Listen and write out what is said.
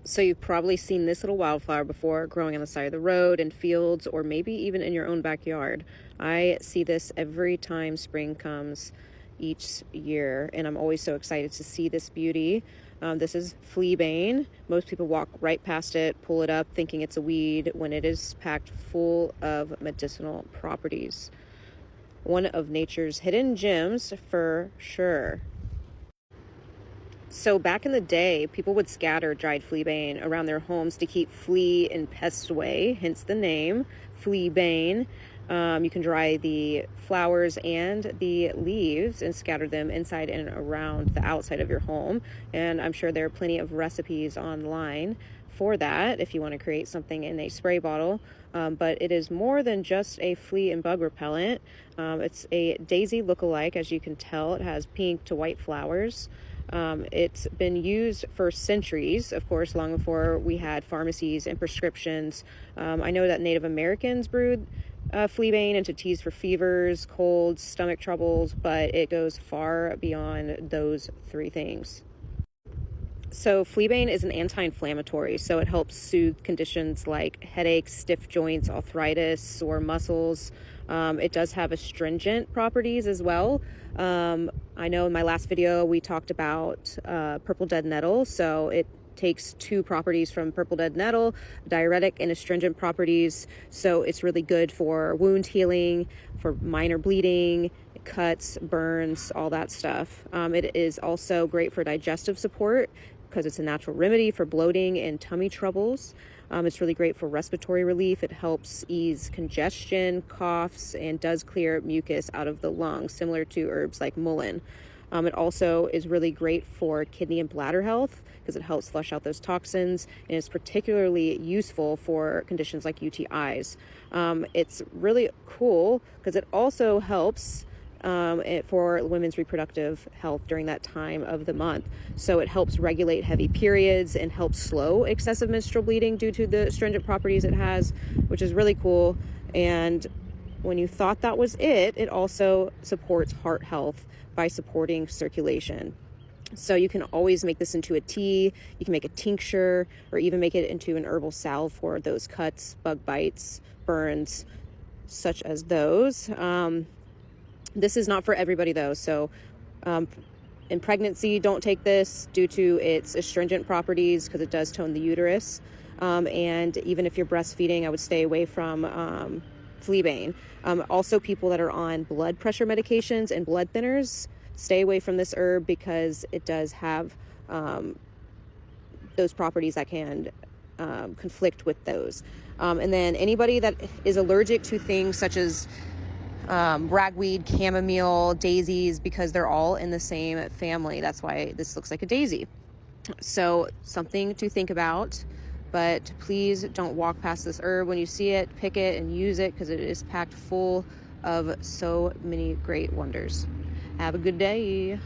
So you've probably seen this little wildflower before, growing on the side of the road, in fields, or maybe even in your own backyard. I see this every time spring comes each year, and I'm always so excited to see this beauty. This is Fleabane. Most people walk right past it, pull it up, thinking it's a weed, when it is packed full of medicinal properties. One of nature's hidden gems for sure. So back in the day, people would scatter dried fleabane around their homes to keep flea and pests away, hence the name, Fleabane. You can dry the flowers and the leaves and scatter them inside and around the outside of your home. And I'm sure there are plenty of recipes online for that if you want to create something in a spray bottle. But it is more than just a flea and bug repellent. It's a daisy look-alike, as you can tell. It has pink to white flowers. It's been used for centuries, of course, long before we had pharmacies and prescriptions. I know that Native Americans brewed Fleabane into teas for fevers, colds, stomach troubles, but it goes far beyond those three things. So Fleabane is an anti-inflammatory, so it helps soothe conditions like headaches, stiff joints, arthritis, sore muscles. It does have astringent properties as well. I know in my last video we talked about purple dead nettle, so it takes two properties from purple dead nettle, diuretic and astringent properties. So it's really good for wound healing, for minor bleeding, cuts, burns, all that stuff. It is also great for digestive support because it's a natural remedy for bloating and tummy troubles. It's really great for respiratory relief. It helps ease congestion, coughs, and does clear mucus out of the lungs, similar to herbs like mullein. It also is really great for kidney and bladder health because it helps flush out those toxins, and is particularly useful for conditions like UTIs. It's really cool because it also helps for women's reproductive health during that time of the month. So it helps regulate heavy periods and helps slow excessive menstrual bleeding due to the astringent properties it has, which is really cool. And when you thought that was it, it also supports heart health by supporting circulation. So you can always make this into a tea, you can make a tincture, or even make it into an herbal salve for those cuts, bug bites, burns, such as those. This is not for everybody though, so in pregnancy, don't take this due to its astringent properties because it does tone the uterus. And even if you're breastfeeding, I would stay away from Fleabane. Also, people that are on blood pressure medications and blood thinners, stay away from this herb because it does have those properties that can conflict with those. And then anybody that is allergic to things such as ragweed, chamomile, daisies, because they're all in the same family. That's why this looks like a daisy. So something to think about, but please don't walk past this herb. When you see it, pick it and use it because it is packed full of so many great wonders. Have a good day.